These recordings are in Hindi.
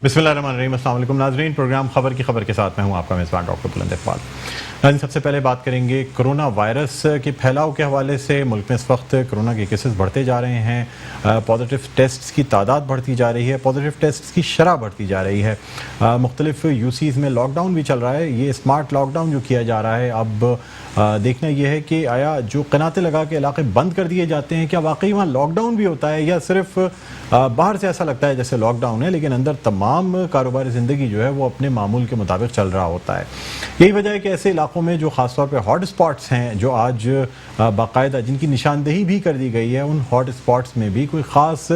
बिस्मिल्लाहिर्रहमानिर्रहीम। अस्सलाम वालेकुम नाज़रीन, प्रोग्राम खबर की खबर के साथ मैं हूँ आपका मेज़बान डॉक्टर बुलंद इकबाल। नाज़रीन, सबसे पहले बात करेंगे कोरोना वायरस के फैलाव के हवाले से। मुल्क में इस वक्त कोरोना के केसेस बढ़ते जा रहे हैं, पॉजिटिव टेस्ट्स की तादाद बढ़ती जा रही है, पॉजिटिव टेस्ट्स की शरह बढ़ती जा रही है। मुख्तलिफ यूसीज़ में लॉकडाउन भी चल रहा है। ये स्मार्ट लॉकडाउन जो किया जा रहा है, अब देखना यह है कि आया जो कनाते लगा के इलाके बंद कर दिए जाते हैं, क्या वाकई वहाँ लॉकडाउन भी होता है, या सिर्फ बाहर से ऐसा लगता है जैसे लॉकडाउन है, लेकिन अंदर तमाम कारोबारी ज़िंदगी जो है वो अपने मामूल के मुताबिक चल रहा होता है। यही वजह है कि ऐसे इलाकों में जो ख़ासतौर पे हॉट स्पॉट्स हैं, जो आज बाकायदा जिनकी निशानदेही भी कर दी गई है, उन हॉट स्पॉट्स में भी कोई ख़ास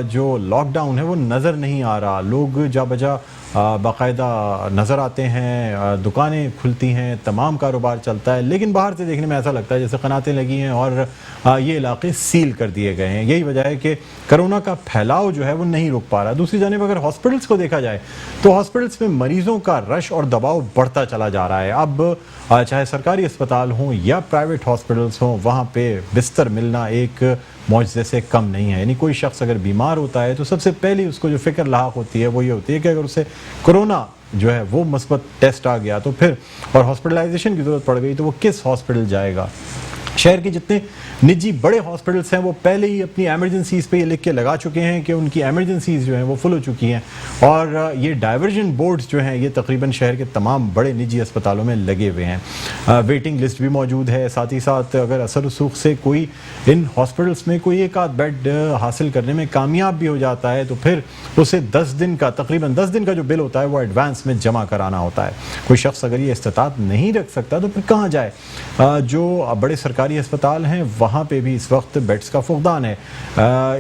जो लॉकडाउन है वो नज़र नहीं आ रहा। लोग जा बजा बाकायदा नज़र आते हैं, दुकानें खुलती हैं, तमाम कारोबार चलता है, लेकिन बाहर से देखने में ऐसा लगता है जैसे कनातें लगी हैं और ये इलाके सील कर दिए गए हैं। यही वजह है कि कोरोना का फैलाव जो है वो नहीं रुक पा रहा। दूसरी जानिब अगर हॉस्पिटल्स को देखा जाए तो हॉस्पिटल्स में मरीज़ों का रश और दबाव बढ़ता चला जा रहा है। अब चाहे सरकारी अस्पताल हों या प्राइवेट हॉस्पिटल्स हों, वहाँ पे बिस्तर मिलना एक मौजज़े से कम नहीं है। यानी कोई शख्स अगर बीमार होता है तो सबसे पहले उसको जो फ़िक्र लाहक होती है वो ये होती है कि अगर उसे कोरोना जो है वो मुस्बत टेस्ट आ गया तो फिर और हॉस्पिटलाइजेशन की ज़रूरत पड़ गई तो वो किस हॉस्पिटल जाएगा। शहर के जितने निजी बड़े हॉस्पिटल्स हैं वो पहले ही अपनी एमरजेंसीज़ पे ये लिख के लगा चुके हैं कि उनकी एमरजेंसीज़ जो हैं वो फुल हो चुकी हैं, और ये डाइवर्जन बोर्ड्स जो हैं ये तकरीबन शहर के तमाम बड़े निजी अस्पतालों में लगे हुए हैं। वेटिंग लिस्ट भी मौजूद है। साथ ही साथ अगर असर रसूख से कोई इन हॉस्पिटल्स में कोई एक आध बेड हासिल करने में कामयाब भी हो जाता है तो फिर उसे 10 दिन का तकरीबन 10 दिन का जो बिल होता है वो एडवांस में जमा कराना होता है। कोई शख्स अगर ये इस्तात नहीं रख सकता तो फिर कहाँ जाए। जो बड़े सरकारी अस्पताल हैं वहाँ पे भी इस वक्त बेड्स का फुकदान है।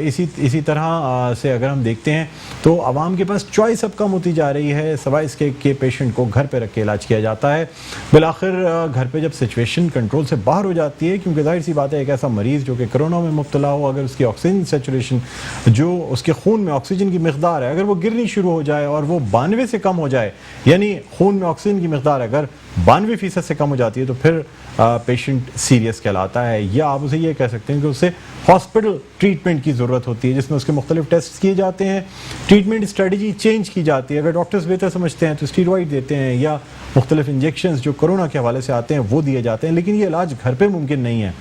इसी तरह से अगर हम देखते हैं तो आवाम के पास चॉइस अब कम होती जा रही है, सवाए इसके कि पेशेंट को घर पे रख के इलाज किया जाता है। बिलाखिर घर पे जब सिचुएशन कंट्रोल से बाहर हो जाती है, क्योंकि जाहिर सी बात है एक ऐसा मरीज़ जो कि कोरोना में मुब्तला हो, अगर उसकी ऑक्सीजन सेचुरेशन जो उसके खून में ऑक्सीजन की मकदार है अगर वो गिरनी शुरू हो जाए और वो 92 से कम हो जाए, यानी खून में ऑक्सीजन की मकदार अगर 92% से कम हो जाती है तो फिर पेशेंट सीरियस कहलाता है, या आप उसे ये कह सकते हैं कि उसे हॉस्पिटल ट्रीटमेंट की ज़रूरत होती है जिसमें उसके मुख्तलिफ टेस्ट किए जाते हैं, ट्रीटमेंट स्ट्रेटजी चेंज की जाती है। अगर डॉक्टर्स बेहतर समझते हैं तो स्टीरॉइड देते हैं या मुख्तलिफ इंजेक्शंस जो कोरोना के हवाले से आते हैं वो दिए जाते हैं, लेकिन ये इलाज घर पर मुमकिन नहीं है।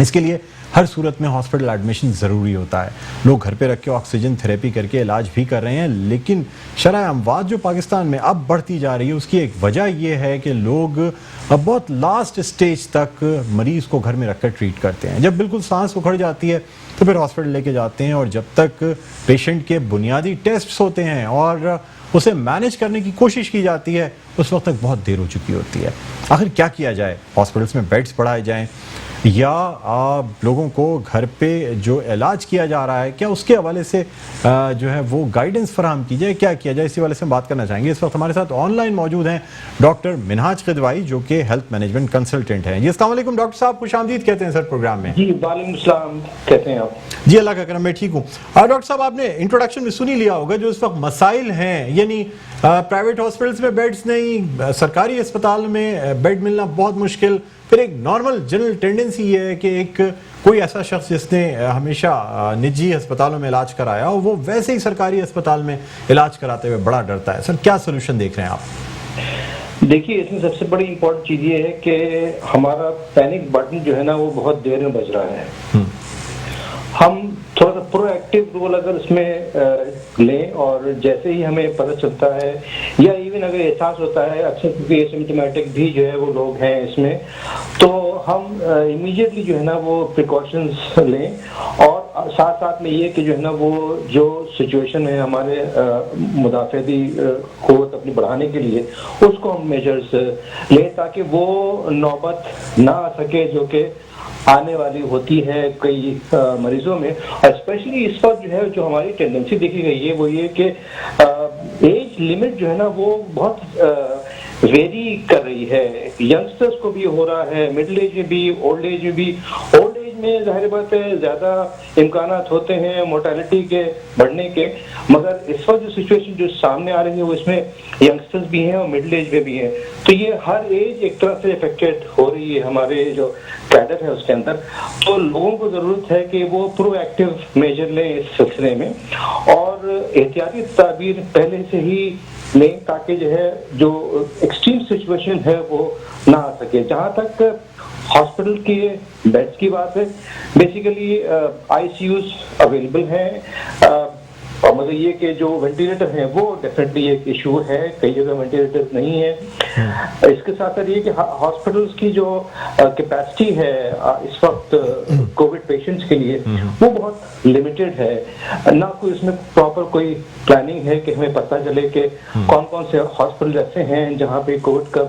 इसके लिए हर सूरत में हॉस्पिटल एडमिशन ज़रूरी होता है। लोग घर पे रख के ऑक्सीजन थेरेपी करके इलाज भी कर रहे हैं, लेकिन शरह अमवात जो पाकिस्तान में अब बढ़ती जा रही है उसकी एक वजह यह है कि लोग अब बहुत लास्ट स्टेज तक मरीज़ को घर में रख कर ट्रीट करते हैं। जब बिल्कुल सांस उखड़ जाती है तो फिर हॉस्पिटल लेके जाते हैं, और जब तक पेशेंट के बुनियादी टेस्ट होते हैं और उसे मैनेज करने की कोशिश की जाती है उस वक्त तक बहुत देर हो चुकी होती है। आखिर क्या किया जाए? हॉस्पिटल्स में बेड्स बढ़ाए जाएँ या लोगों को घर पे जो इलाज किया जा रहा है क्या उसके हवाले से जो है वो गाइडेंस फराहम की जाए, क्या किया जाए, इसी वाले से हम बात करना चाहेंगे। इस वक्त हमारे साथ ऑनलाइन मौजूद हैं डॉक्टर मिनहाज खिदवाई जो कि हेल्थ मैनेजमेंट कंसल्टेंट हैं। जी अस्सलाम वालेकुम डॉक्टर साहब, खुशामदीद कहते हैं सर प्रोग्राम में। जी वालेकुम सलाम, कैसे हैं आप? जी अल्लाह का करम, मैं ठीक हूँ। डॉक्टर साहब, आपने इंट्रोडक्शन में सुन ही लिया होगा जो इस वक्त मसाइल हैं, यानी प्राइवेट हॉस्पिटल्स में बेड्स नहीं, सरकारी अस्पताल में बेड मिलना बहुत मुश्किल, फिर एक नॉर्मल जनरल टेंडेंसी ये है कि एक कोई ऐसा शख्स जिसने हमेशा निजी अस्पतालों में इलाज कराया हो वो वैसे ही सरकारी अस्पताल में इलाज कराते हुए बड़ा डरता है। सर क्या सोल्यूशन देख रहे हैं आप? देखिए, इसमें सबसे बड़ी इम्पोर्टेंट चीज़ ये है कि हमारा पैनिक बटन जो है ना वो बहुत देर में बज रहा है। हम थोड़ा सा प्रोएक्टिव रोल अगर उसमें लें, और जैसे ही हमें पता चलता है या इवन अगर एहसास होता है, अक्सर क्योंकि एसिम्प्टोमेटिक भी जो है वो लोग हैं इसमें, तो हम इमीडिएटली जो है ना वो प्रिकॉशंस लें, और साथ साथ में ये कि जो है ना वो जो सिचुएशन है हमारे मुदाफ़ती क़ुव्वत अपनी बढ़ाने के लिए उसको हम मेजर्स लें ताकि वो नौबत ना आ सके जो कि आने वाली होती है कई मरीजों में। और स्पेशली इस वक्त जो है जो हमारी टेंडेंसी देखी गई है वो ये कि एज लिमिट जो है ना वो बहुत वेरी कर रही है। यंगस्टर्स को भी हो रहा है, मिडिल एज में भी, ओल्ड एज में भी। ओल्ड एज में जाहिर बात है ज़्यादा इम्कानात होते हैं मोर्टेलिटी के बढ़ने के, मगर इस वक्त जो सिचुएशन जो सामने आ रही है वो इसमें यंगस्टर्स भी हैं और मिडिल एज में भी हैं, तो ये हर एज एक तरह से अफेक्टेड हो रही है हमारे जो कैडर है उसके अंदर। तो लोगों को ज़रूरत है कि वो प्रोएक्टिव मेजर लें इस सिलसिले में और एहतियाती तदबीर पहले से ही लें, ताकि जो है जो एक्सट्रीम सिचुएशन है वो ना आ सके। जहाँ तक हॉस्पिटल की बेड्स की बात है, बेसिकली आईसीयूज अवेलेबल हैं, और मतलब ये कि जो वेंटिलेटर हैं वो डेफिनेटली एक इशू है, कई जगह वेंटिलेटर नहीं है। इसके साथ साथ ये कि हॉस्पिटल्स की जो कैपेसिटी है इस वक्त कोविड पेशेंट्स के लिए वो बहुत लिमिटेड है, ना कोई इसमें प्रॉपर कोई प्लानिंग है कि हमें पता चले कि कौन कौन से हॉस्पिटल ऐसे हैं जहाँ पे कोविड का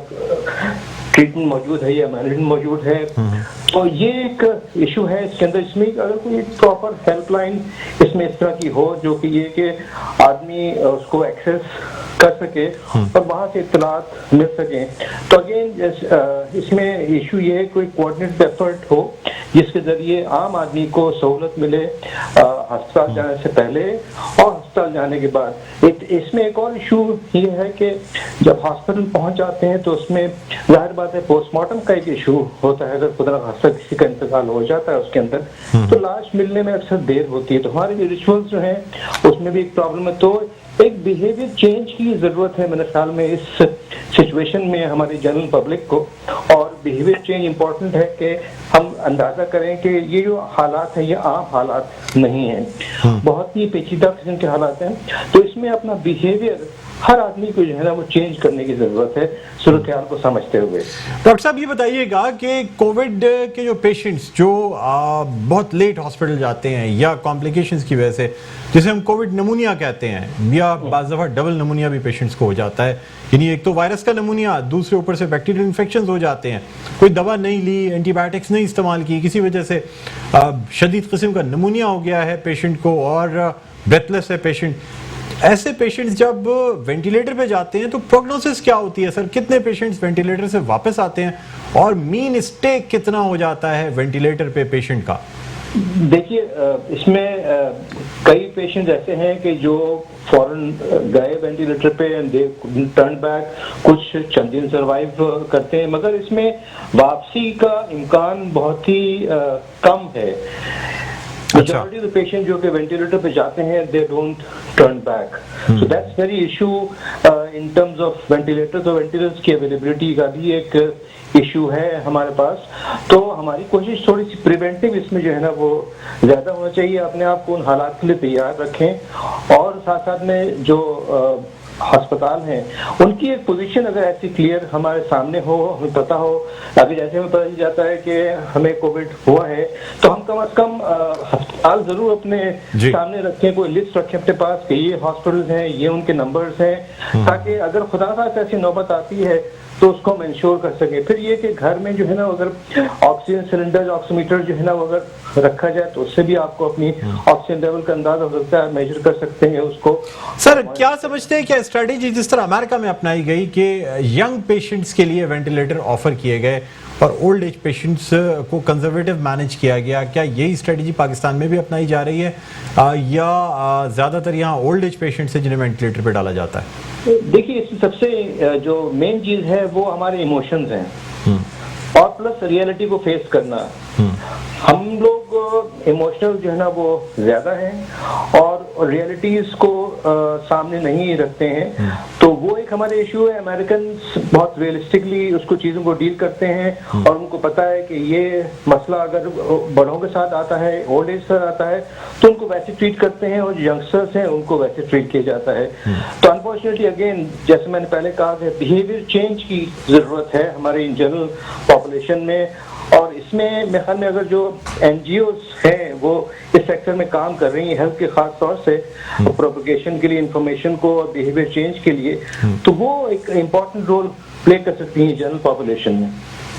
ट्रीटमेंट मौजूद है या मैनेजमेंट मौजूद है। तो ये एक इशू है इसके अंदर। इसमें अगर कोई प्रॉपर हेल्पलाइन इसमें इस तरह की हो जो कि ये कि आदमी उसको एक्सेस कर सके और वहां से इत्तलात मिल सके, तो अगेन इसमें इशू ये है कोई कोऑर्डिनेटेड एफर्ट हो जिसके जरिए आम आदमी को सहूलत मिले अस्पताल जाने से पहले और अस्पताल जाने के बाद। इसमें एक और इशू ये है कि जब हॉस्पिटल पहुंच जाते हैं तो उसमें जाहिर बात है पोस्टमार्टम का एक इशू होता है। अगर खुदा खासा किसी का इंतकाल हो जाता है उसके अंदर तो लाश मिलने में अक्सर देर होती है, तो हमारे जो रिचुअल्स जो हैं उसमें भी एक प्रॉब्लम है। तो एक बिहेवियर चेंज की जरूरत है मेरे ख्याल में इस सिचुएशन में हमारी जनरल पब्लिक को, और बिहेवियर चेंज इम्पोर्टेंट है कि हम अंदाजा करें कि ये जो हालात हैं ये आम हालात नहीं हैं, बहुत ही पेचीदा किस्म के हालात हैं। तो इसमें अपना बिहेवियर हर आदमी को जो है ना वो चेंज करने की जरूरत है सूरत हाल को समझते हुए। डॉक्टर साहब ये बताइएगा कि कोविड के जो पेशेंट्स जो बहुत लेट हॉस्पिटल जाते हैं या कॉम्प्लिकेशंस की वजह से, जिसे हम कोविड नमूनिया कहते हैं, या बाज़ दफ़ा डबल नमूनिया भी पेशेंट्स को हो जाता है, यानी एक तो वायरस का नमूनिया, दूसरे ऊपर से बैक्टीरियल इन्फेक्शन हो जाते हैं, कोई दवा नहीं ली, एंटीबायोटिक्स नहीं इस्तेमाल की, किसी वजह से शदीद किस्म का नमूनिया हो गया है पेशेंट को और ब्रेथलेस है पेशेंट। ऐसे पेशेंट्स जब वेंटिलेटर पे जाते हैं तो प्रोग्नोसिस क्या होती है सर? कितने पेशेंट्स वेंटिलेटर से वापस आते हैं और मीन स्टे कितना हो जाता है वेंटिलेटर पे पेशेंट का? देखिए इसमें कई पेशेंट्स ऐसे हैं कि जो फौरन गए वेंटिलेटर पे एंड दे टर्न बैक, कुछ चंद दिन सर्वाइव करते हैं, मगर इसमें वापसी का इम्कान बहुत ही कम है। Majority of the patient जो कि वेंटिलेटर पे जाते हैं they don't turn back, so that's very issue in terms of ventilator. तो वेंटिलेटर्स की अवेलेबिलिटी का भी एक इशू है हमारे पास। तो हमारी कोशिश थोड़ी सी प्रिवेंटिव इसमें जो है ना वो ज्यादा होना चाहिए, अपने आप को उन हालात के लिए तैयार रखें और साथ साथ में जो अस्पताल हैं उनकी एक पोजीशन अगर ऐसी क्लियर हमारे सामने हो, हमें पता हो, अभी जैसे हमें पता चल जाता है कि हमें कोविड हुआ है तो हम कम से कम अस्पताल जरूर अपने सामने रखें, कोई लिस्ट रखें अपने पास कि ये हॉस्पिटल्स हैं, ये उनके नंबर्स हैं, ताकि अगर खुदा खासा ऐसी नौबत आती है तो उसको हम इंश्योर कर सके। फिर ये कि घर में जो है ना अगर ऑक्सीजन सिलेंडर, ऑक्सीमीटर जो है ना वो अगर रखा जाए तो उससे भी आपको अपनी ऑक्सीजन लेवल का अंदाजा हो सकता है, मेजर कर सकते हैं उसको। सर क्या समझते हैं, क्या स्ट्रेटेजी जिस तरह अमेरिका में अपनाई गई कि यंग पेशेंट्स के लिए वेंटिलेटर ऑफर किए गए और ओल्ड एज पेशेंट्स को कंजर्वेटिव मैनेज किया गया, क्या यही स्ट्रेटेजी पाकिस्तान में भी अपनाई जा रही है या ज़्यादातर यहाँ ओल्ड एज पेशेंट्स हैं जिन्हें वेंटिलेटर पे डाला जाता है? देखिए इसमें सबसे जो मेन चीज है वो हमारे इमोशंस हैं और प्लस रियलिटी को फेस करना। हम लोग इमोशनल जो है ना वो ज्यादा हैं और रियलिटीज को सामने नहीं रखते हैं, तो वो एक हमारे इशू है। अमेरिकन बहुत रियलिस्टिकली उसको चीजों को डील करते हैं और उनको पता है कि ये मसला अगर बड़ों के साथ आता है, ओल्ड एज से आता है तो उनको वैसे ट्रीट करते हैं और जो यंगस्टर्स हैं उनको वैसे ट्रीट किया जाता है। तो अनफॉर्चुनेटली अगेन जैसे मैंने पहले कहा कि बिहेवियर चेंज की जरूरत है हमारे इन जनरल पॉपुलेशन में, और इसमें मेरे ख्याल में अगर जो एनजीओज हैं वो इस सेक्टर में काम कर रही हैं हेल्थ के खास तौर से प्रोपगेशन के लिए, इंफॉर्मेशन को और बिहेवियर चेंज के लिए, तो वो एक इम्पोर्टेंट रोल प्ले कर सकती हैं जनरल पॉपुलेशन में।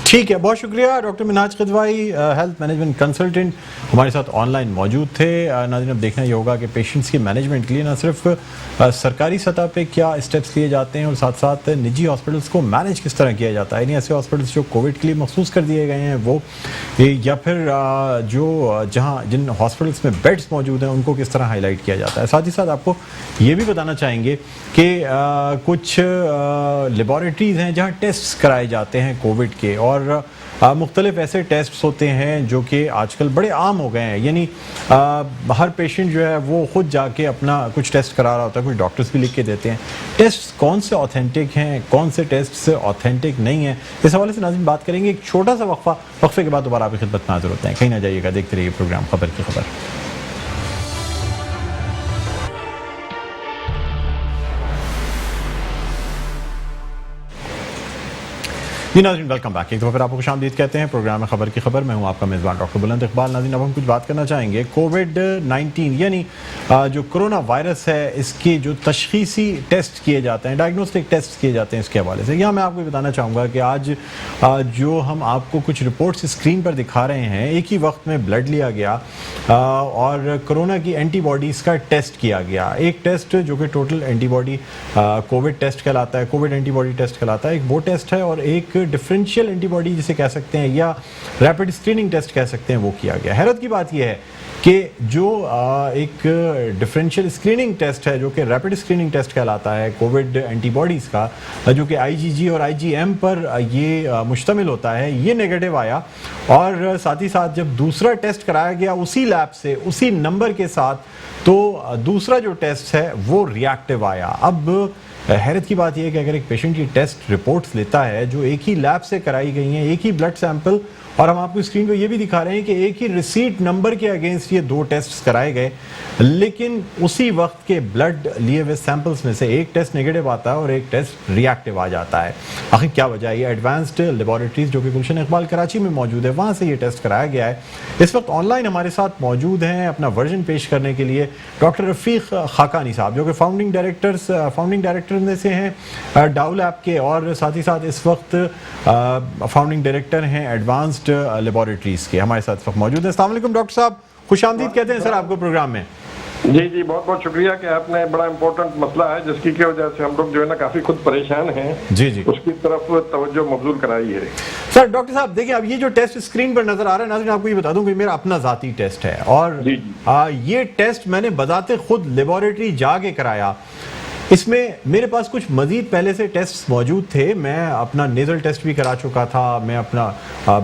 ठीक है, बहुत शुक्रिया doctor Minhaj Kidwai, health management consultant हमारे साथ ऑनलाइन मौजूद थे। नाज़रीन, अब देखना ये होगा कि पेशेंट्स के मैनेजमेंट के लिए ना सिर्फ सरकारी सतह पे क्या स्टेप्स लिए जाते हैं और साथ साथ निजी हॉस्पिटल्स को मैनेज किस तरह किया जाता है, यानी ऐसे हॉस्पिटल्स जो कोविड के लिए मखसूस कर दिए गए हैं वो, या फिर जिन हॉस्पिटल्स में बेड्स मौजूद हैं उनको किस तरह हाईलाइट किया जाता है। साथ ही साथ आपको ये भी बताना चाहेंगे कि कुछ लेबॉरेटरीज़ हैं जहाँ टेस्ट कराए जाते हैं कोविड के, और मुख्तलिफ ऐसे टेस्ट होते हैं जो कि आजकल बड़े आम हो गए हैं, यानी हर पेशेंट जो है वो खुद जाके अपना कुछ टेस्ट करा रहा होता है, कुछ डॉक्टर्स भी लिख के देते हैं। टेस्ट कौन से ऑथेंटिक हैं, कौन से टेस्ट ऑथेंटिक नहीं हैं, इस हवाले से नाज़रीन बात करेंगे। एक छोटा सा वक्फे के बाद दोबारा आपकी खिदमत में हाजिर होते हैं। कहीं ना जाइएगा, देखते रहिए प्रोग्राम खबर की खबर। जी नाज़रीन, वेलकम बैक। एक दफ़ा फिर आपको खुशामदीद कहते हैं प्रोग्राम में खबर की खबर। मैं हूं आपका मेज़बान डॉक्टर बुलंद इकबाल। नाज़रीन, अब हम कुछ बात करना चाहेंगे कोविड-19 यानी जो कोरोना वायरस है, इसके जो तशखीसी टेस्ट किए जाते हैं, डायग्नोस्टिक टेस्ट किए जाते हैं, इसके हवाले से यहाँ मैं आपको बताना चाहूँगा कि आज जो हम आपको कुछ रिपोर्ट्स स्क्रीन पर दिखा रहे हैं, एक ही वक्त में ब्लड लिया गया और कोरोना की एंटीबॉडीज़ का टेस्ट किया गया। एक टेस्ट जो कि टोटल एंटीबॉडी कोविड टेस्ट कहलाता है, कोविड एंटीबॉडी टेस्ट कहलाता है, एक वो टेस्ट है, और एक डिफरेंशियल एंटीबॉडी जिसे कह सकते हैं या रैपिड स्क्रीनिंग टेस्ट कह सकते हैं, वो किया गया। हैरत की बात यह है कि जो एक डिफरेंशियल स्क्रीनिंग टेस्ट है, जो कि रैपिड स्क्रीनिंग टेस्ट कहलाता है कोविड एंटीबॉडीज़ का, जो कि आईजीजी और आईजीएम पर ये मुश्तमिल होता है, ये नेगेटिव आया। और साथ ही साथ जब दूसरा टेस्ट कराया गया उसी लैब से उसी नंबर के साथ, तो दूसरा जो टेस्ट है वो रिएक्टिव आया। अब हैरत की बात यह है कि अगर एक पेशेंट की टेस्ट रिपोर्ट्स लेता है जो एक ही लैब से कराई गई हैं, एक ही ब्लड सैंपल, और हम आपको स्क्रीन पर यह भी दिखा रहे हैं कि एक ही रिसीट नंबर के अगेंस्ट ये दो टेस्ट कराए गए, लेकिन उसी वक्त के ब्लड लिए हुए सैंपल्स में से एक टेस्ट नेगेटिव आता है और एक टेस्ट रिएक्टिव आ जाता है। आखिर क्या वजह है? ये एडवांस्ड लेबॉरेटरीज जो कि गुलशन इकबाल कराची में मौजूद है, वहाँ से ये टेस्ट कराया गया है। इस वक्त ऑनलाइन हमारे साथ मौजूद हैं अपना वर्जन पेश करने के लिए डॉक्टर रफ़ीक खाकानी साहब, जो कि फाउंडिंग डायरेक्टर में से हैं डाउ लैब के, और साथ ही साथ इस वक्त फाउंडिंग डायरेक्टर हैं एडवांस्ड लेबॉरेटरीज के। हमारे साथ इस वक्त मौजूद हैं। अस्सलाम वालेकुम डॉक्टर साहब, खुशामदीद कहते हैं सर आपको प्रोग्राम में। जी, बहुत बहुत शुक्रिया कि आपने बड़ा इम्पोर्टेंट मसला है जिसकी की वजह से हम लोग जो है ना काफी खुद परेशान हैं, जी उसकी तरफ तवज्जो मबजूल कराई है। सर डॉक्टर साहब देखिए, अब ये जो टेस्ट स्क्रीन पर नजर आ रहा है, नाज़रीन आपको ये बता दूं कि मेरा अपना जाती टेस्ट है, और ये टेस्ट मैंने बजाते खुद लेबॉरेटरी जाके कराया। इसमें मेरे पास कुछ मजीद पहले से टेस्ट मौजूद थे। मैं अपना नेजल टेस्ट भी करा चुका था, मैं अपना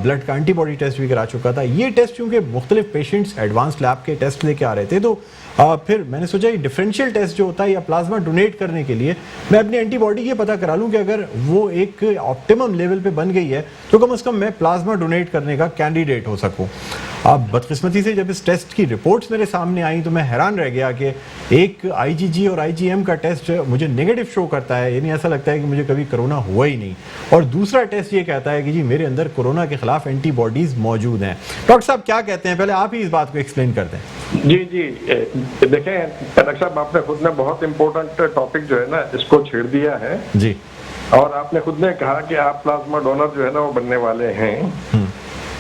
ब्लड का एंटीबॉडी टेस्ट भी करा चुका था। ये टेस्ट चूंकि मुख्तलिफ पेशेंट्स एडवांस लैब के टेस्ट लेके आ रहे थे, तो फिर मैंने सोचा ये डिफरेंशियल टेस्ट जो होता है या प्लाज्मा डोनेट करने के लिए मैं अपनी एंटीबॉडी ये पता करा लूँ कि अगर वो एक ऑप्टिमम लेवल पे बन गई है तो कम से कम मैं प्लाज्मा डोनेट करने का कैंडिडेट हो सकूँ। अब बदकिस्मती से जब इस टेस्ट की रिपोर्ट्स मेरे सामने आई तो मैं हैरान रह गया कि एक आईजीजी और आईजीएम का टेस्ट मुझे नेगेटिव शो करता है, यानी ऐसा लगता है कि मुझे कभी कोरोना हुआ ही नहीं, और दूसरा टेस्ट ये कहता है कि जी मेरे अंदर कोरोना के खिलाफ एंटीबॉडीज मौजूद हैं। डॉक्टर साहब क्या कहते हैं, पहले आप ही इस बात को एक्सप्लेन कर दें। जी देखें डॉक्टर साहब, आपने खुद ने बहुत इंपॉर्टेंट टॉपिक जो है ना इसको छेड़ दिया है जी, और आपने खुद ने कहा कि आप प्लाज्मा डोनर जो है ना वो बनने वाले हैं।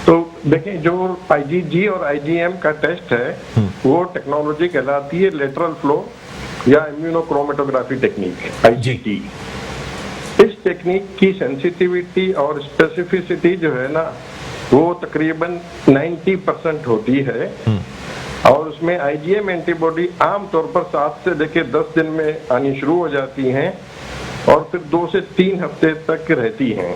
तो देखें, जो आईजीजी और आईजीएम का टेस्ट है वो टेक्नोलॉजी कहलाती है लेटरल फ्लो या इम्यूनोक्रोमेटोग्राफी टेक्निक, आईजीटी। इस टेक्निक की सेंसिटिविटी और स्पेसिफिसिटी जो है ना वो तकरीबन 90% होती है, और उसमें आईजीएम एंटीबॉडी आमतौर पर 7 से लेकर 10 दिन में आनी शुरू हो जाती हैं और फिर 2 से 3 हफ्ते तक रहती हैं।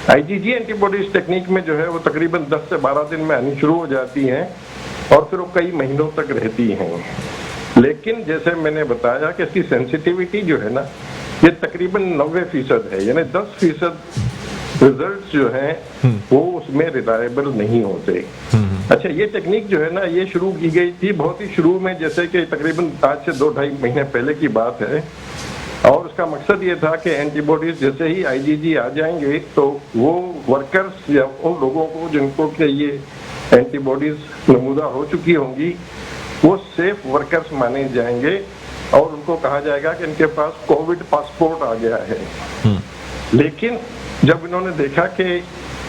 आईजीजी एंटीबॉडी इस टेक्निक में जो है वो तकरीबन 10 से 12 दिन में आनी शुरू हो जाती हैं और फिर वो कई महीनों तक रहती हैं। लेकिन जैसे मैंने बताया कि इसकी सेंसिटिविटी जो है ना ये तकरीबन 90% है, यानी 10% रिजल्ट जो हैं वो उसमें रिलायबल नहीं होते। अच्छा, ये टेक्निक जो है ना ये शुरू की गई थी बहुत ही शुरू में, जैसे कि तकरीबन आज से 2-2.5 महीने पहले की बात है, और उसका मकसद ये था कि एंटीबॉडीज जैसे ही आईजीजी आ जाएंगे तो वो वर्कर्स या उन लोगों को जिनको के ये एंटीबॉडीज नमूदा हो चुकी होंगी वो सेफ वर्कर्स माने जाएंगे और उनको कहा जाएगा कि इनके पास कोविड पासपोर्ट आ गया है। लेकिन जब इन्होंने देखा कि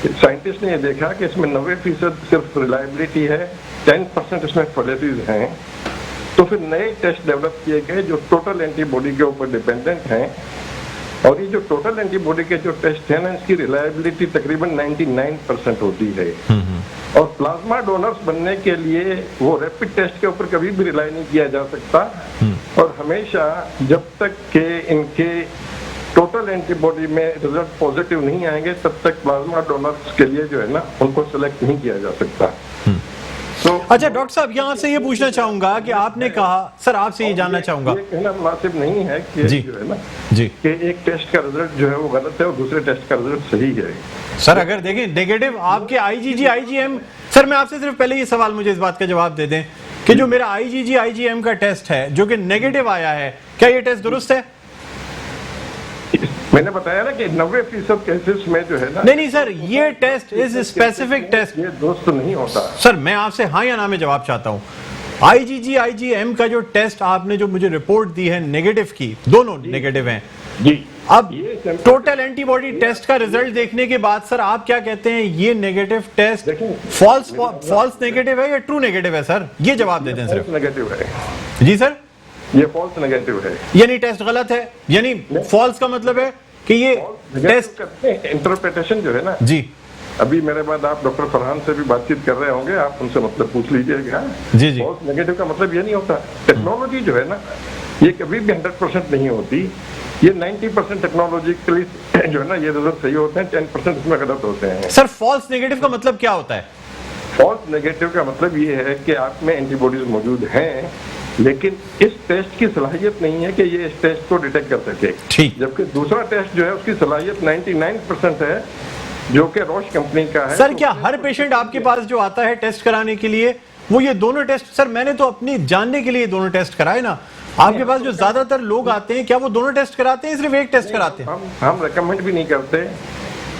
साइंटिस्ट ने ये देखा कि इसमें 90% सिर्फ रिलायबिलिटी है, 10% इसमें फॉलिटीज हैं। तो फिर नए टेस्ट डेवलप किए गए जो टोटल एंटीबॉडी के ऊपर डिपेंडेंट हैं, और ये जो टोटल एंटीबॉडी के जो टेस्ट है ना, इसकी रिलायबिलिटी तकरीबन 99% होती है। और प्लाज्मा डोनर्स बनने के लिए वो रैपिड टेस्ट के ऊपर कभी भी रिलाई नहीं किया जा सकता, और हमेशा जब तक के इनके टोटल एंटीबॉडी में रिजल्ट पॉजिटिव नहीं आएंगे तब तक प्लाज्मा डोनर्स के लिए जो है ना उनको सिलेक्ट नहीं किया जा सकता। अच्छा डॉक्टर साहब, यहाँ से ये पूछना चाहूंगा कि आपने कहा, सर आपसे ये जानना चाहूंगा, ये कहना मुनासिब नहीं है कि जो है ना जी कि एक टेस्ट का रिजल्ट जो है वो गलत है और दूसरे टेस्ट का रिजल्ट सही है। सर अगर देखें नेगेटिव आपके आईजीजी आईजीएम, सर मैं आपसे सिर्फ पहले ये सवाल, मुझे इस बात का जवाब दे दें कि जो मेरा आईजीजी आईजीएम का टेस्ट है जो कि नेगेटिव आया है, क्या ये टेस्ट दुरुस्त है? मैंने बताया ना कि 90% केसेस में जो है ना, नहीं सर, ये टेस्ट इज स्पेसिफिक टेस्ट, ये दोस्त नहीं होता। सर मैं आपसे हाँ या ना में जवाब चाहता हूँ। आईजीजी आईजीएम का जो टेस्ट आपने जो मुझे रिपोर्ट दी है नेगेटिव की, दोनों नेगेटिव हैं जी। अब टोटल एंटीबॉडी टेस्ट का रिजल्ट देखने के बाद सर आप क्या कहते हैं, ये नेगेटिव टेस्ट फॉल्स नेगेटिव है या ट्रू नेगेटिव है? सर ये जवाब दे दें सिर्फ। नेगेटिव है जी सर, ये फॉल्स नेगेटिव है, यानी टेस्ट गलत है, यानी फॉल्स का मतलब है कि ये टेस्ट इंटरप्रिटेशन जो है ना जी। अभी मेरे बाद आप डॉक्टर फरहान से भी बातचीत कर रहे होंगे, आप उनसे मतलब पूछ लीजिएगा। जी जी। फॉल्स नेगेटिव का मतलब ये नहीं होता। टेक्नोलॉजी जो है ना ये कभी भी 100% नहीं होती, ये 90% टेक्नोलॉजिकली जो है ना ये रिजल्ट सही होते हैं, 10% इसमें गलत होते हैं। सर फॉल्स नेगेटिव का मतलब क्या होता है? फॉल्स नेगेटिव का मतलब ये है कि आप में एंटीबॉडीज मौजूद हैं, लेकिन इस टेस्ट की सलाहियत नहीं है कि ये इस टेस्ट को डिटेक्ट कर सके। ठीक। जबकि दूसरा टेस्ट जो है उसकी सलाहियत 99% है, जो कि रोश कंपनी का है। सर क्या हर पेशेंट आपके पास जो आता है टेस्ट कराने के लिए वो ये दोनों टेस्ट, सर मैंने तो अपनी जानने के लिए दोनों टेस्ट कराए ना, आपके पास जो ज्यादातर लोग आते हैं क्या वो दोनों टेस्ट कराते हैं, सिर्फ एक टेस्ट कराते हैं? हम रेकमेंड भी नहीं करते,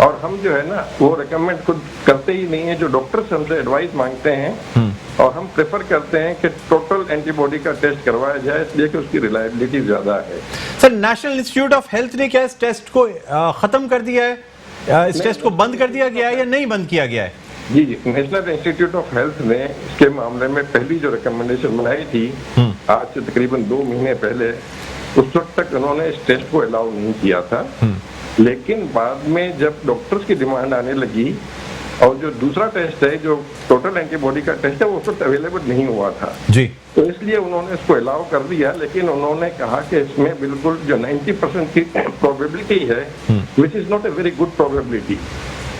और हम जो है ना वो रेकमेंड खुद करते ही नहीं है। जो डॉक्टर से हमसे एडवाइस मांगते हैं और हम प्रेफर करते हैं कि टोटल एंटीबॉडी का टेस्ट करवाया जाए, इसलिए कि उसकी रिलायबिलिटी ज्यादा है। Sir national institute of health ने क्या इस टेस्ट को खत्म कर दिया है, इस टेस्ट को बंद कर दिया गया है या नहीं बंद किया गया है? जी जी, नेशनल इंस्टीट्यूट ऑफ हेल्थ ने इसके मामले में पहली जो रिकमेंडेशन बनाई थी आज से तकरीबन 2 महीने पहले, उस वक्त तक उन्होंने इस टेस्ट को अलाउ नहीं किया था। लेकिन बाद में जब डॉक्टर्स की डिमांड आने लगी और जो दूसरा टेस्ट है जो टोटल एंटीबॉडी का टेस्ट है वो उस वक्त अवेलेबल नहीं हुआ था जी, तो इसलिए उन्होंने इसको अलाउ कर दिया। लेकिन उन्होंने कहा कि इसमें बिल्कुल जो 90% की प्रोबेबिलिटी है, which is not a very good probability,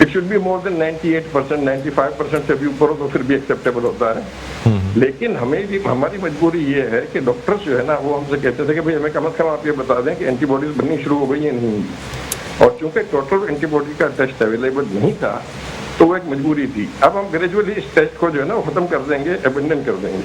it should be more than 98%, 95% से भी ऊपर हो तो फिर भी एक्सेप्टेबल होता है। लेकिन हमें भी हमारी मजबूरी ये है कि डॉक्टर्स जो है ना वो हमसे कहते थे कि भाई हमें कम से कम आप ये बता दें कि एंटीबॉडीज बननी शुरू हो गई है नहीं, और चूंकि टोटल एंटीबॉडी का टेस्ट अवेलेबल नहीं था तो वो एक मजबूरी थी। अब हम ग्रेजुअली इस टेस्ट को जो है ना वो खत्म कर देंगे, अबेंडन कर देंगे।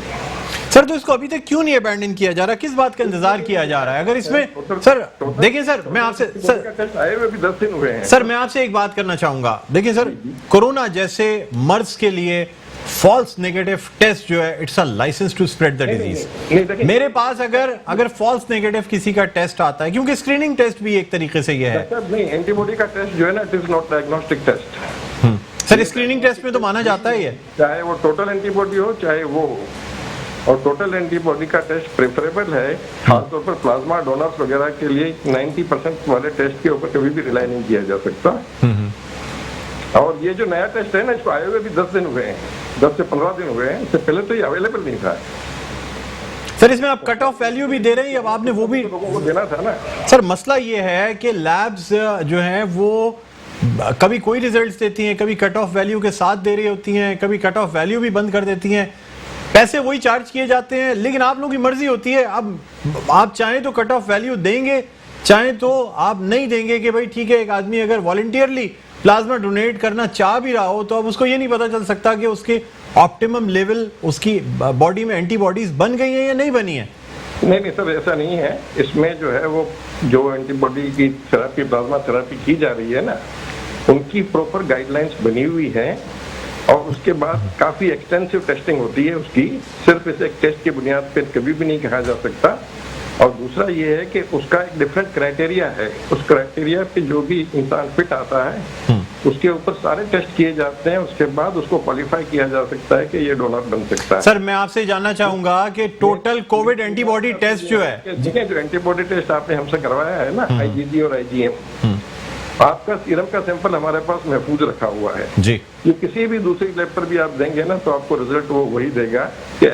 सर तो इसको अभी तक क्यों नहीं अबेंडन किया जा रहा, किस बात का इंतजार किया जा रहा है? अगर इसमें सर देखिए सर मैं आपसे सर आए हुए भी 10 दिन हुए हैं सर, मैं आपसे एक बात करना चाहूंगा। देखिए सर, कोरोना जैसे मर्ज के लिए फॉल्स नेगेटिव टेस्ट जो है it's a licence to spread the disease. मेरे पास अगर फॉल्स नेगेटिव किसी का टेस्ट आता है, क्योंकि स्क्रीनिंग टेस्ट भी एक तरीके से ये है। नहीं, एंटीबॉडी का टेस्ट जो है ना it is not diagnostic test. Sir screening test में तो माना जाता है ये, चाहे वो टोटल एंटीबॉडी हो चाहे वो हो, और टोटल एंटीबॉडी का टेस्ट प्रेफरेबल है खासतौर पर प्लाज्मा डोनर्स वगैरह के लिए। 90% वाले टेस्ट के ऊपर कभी भी रिलाई नहीं किया जा सकता। और ये जो नया टेस्ट है ना इसको आए हुए भी 10 दिन हुए हैं, 10 से 15 दिन हुए हैं, इससे पहले तो ये अवेलेबल नहीं था। सर इसमें आप कट ऑफ वैल्यू भी दे रहे हैं, अब आपने वो भी लोगों को देना था ना। सर मसला ये है कि लैब्स जो हैं वो कभी कोई रिजल्ट्स देती हैं, कभी कट ऑफ वैल्यू के साथ दे रही होती हैं, कभी कट ऑफ वैल्यू भी बंद कर देती हैं, पैसे वही चार्ज किए जाते हैं, लेकिन आप लोगों की मर्जी होती है। अब आप चाहें तो कट ऑफ वैल्यू देंगे, चाहें तो आप नहीं देंगे कि भाई ठीक है एक आदमी अगर वॉलंटियरली प्लाज्मा डोनेट करना चाह भी रहा हो तो अब उसको ये नहीं पता चल सकता कि उसके ऑप्टिमम लेवल उसकी बॉडी में एंटीबॉडीज बन गई हैं या नहीं बनी है। नहीं सर ऐसा नहीं है। इसमें जो है वो जो एंटीबॉडी की थेरेपी, प्लाज्मा थेरेपी की जा रही है ना, उनकी प्रॉपर गाइडलाइंस बनी हुई है और उसके बाद काफी एक्सटेंसिव टेस्टिंग होती है उसकी। सिर्फ इस एक टेस्ट की बुनियाद पे कभी भी नहीं कहा जा सकता और दूसरा ये है कि उसका एक डिफरेंट क्राइटेरिया है, उस क्राइटेरिया पे जो भी इंसान फिट आता है उसके ऊपर सारे टेस्ट किए जाते हैं, उसके बाद उसको क्वालिफाई किया जा सकता है कि ये डोनर बन सकता है। सर मैं आपसे जानना चाहूंगा कि टोटल कोविड एंटीबॉडी टेस्ट जो है, जो एंटीबॉडी टेस्ट आपने हमसे करवाया है ना, IgG और IgM, आपका सीरम का सैंपल हमारे पास महफूज रखा हुआ है जी। ये किसी भी दूसरी लैब पर भी आप देंगे ना तो आपको रिजल्ट वो वही देगा कि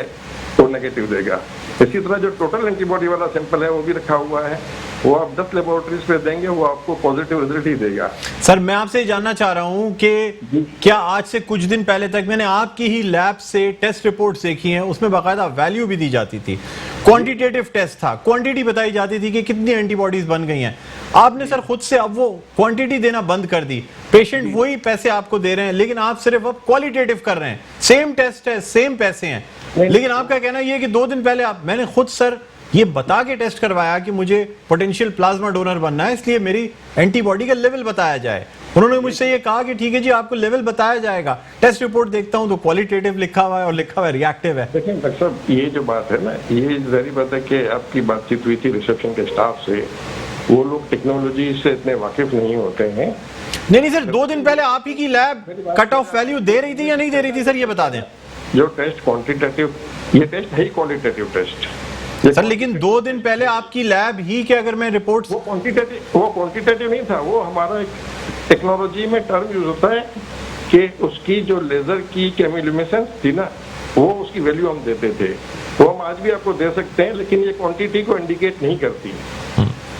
वो नेगेटिव देगा। इसी तरह जो टोटल एंटीबॉडी वाला सैंपल है वो भी रखा हुआ है, वो आप 10 लेबोरेटरीज पे देंगे, वो आपको पॉजिटिव रिजल्ट ही देगा। सर मैं आपसे जानना चाह रहा हूं कि क्या आज से कुछ दिन पहले तक मैंने आपकी ही लैब से टेस्ट रिपोर्ट्स देखी हैं, उसमें बाकायदा वैल्यू भी दी जाती थी, क्वांटिटेटिव टेस्ट था, क्वांटिटी बताई जाती थी कि कितनी एंटीबॉडीज बन गई हैं। आपने सर खुद से अब वो क्वांटिटी देना बंद कर दी, पेशेंट वही पैसे आपको दे रहे हैं लेकिन आप सिर्फ अब क्वालिटेटिव कर रहे हैं। सेम टेस्ट है, सेम पैसे हैं, लेकिन आपका कहना यह है कि 2 दिन पहले मैंने खुद सर ये बता के टेस्ट करवाया कि मुझे पोटेंशियल प्लाज्मा डोनर बनना है, इसलिए मेरी एंटीबॉडी का लेवल बताया जाए। उन्होंने मुझसे ये कहा कि ठीक है जी आपको लेवल बताया जाएगा, टेस्ट रिपोर्ट देखता हूं तो क्वालिटेटिव लिखा हुआ है और लिखा हुआ है रिएक्टिव है। देखिए डॉक्टर साहब, ये जो बात है ना, ये जरूरी बात है कि आपकी बातचीत हुई थी रिसेप्शन के स्टाफ से, वो लोग टेक्नोलॉजी से इतने वाकिफ नहीं होते हैं। नहीं सर, 2 दिन पहले आप ही की लैब कट ऑफ वैल्यू दे रही थी या नहीं दे रही थी सर, ये बता दें। जो टेस्ट क्वांटिटेटिव, ये टेस्ट है ही क्वालिटेटिव टेस्ट सर, लेकिन 2 दिन पहले आपकी लैब ही के अगर मैं रिपोर्ट, वो क्वांटिटेटिव नहीं था, वो हमारा एक टेक्नोलॉजी में टर्म यूज होता है कि उसकी जो लेजर की केमिल्यूमिनेसेंस थी ना, वो उसकी वैल्यू हम देते थे, वो हम आज भी आपको दे सकते हैं, लेकिन ये क्वांटिटी को इंडिकेट नहीं करती।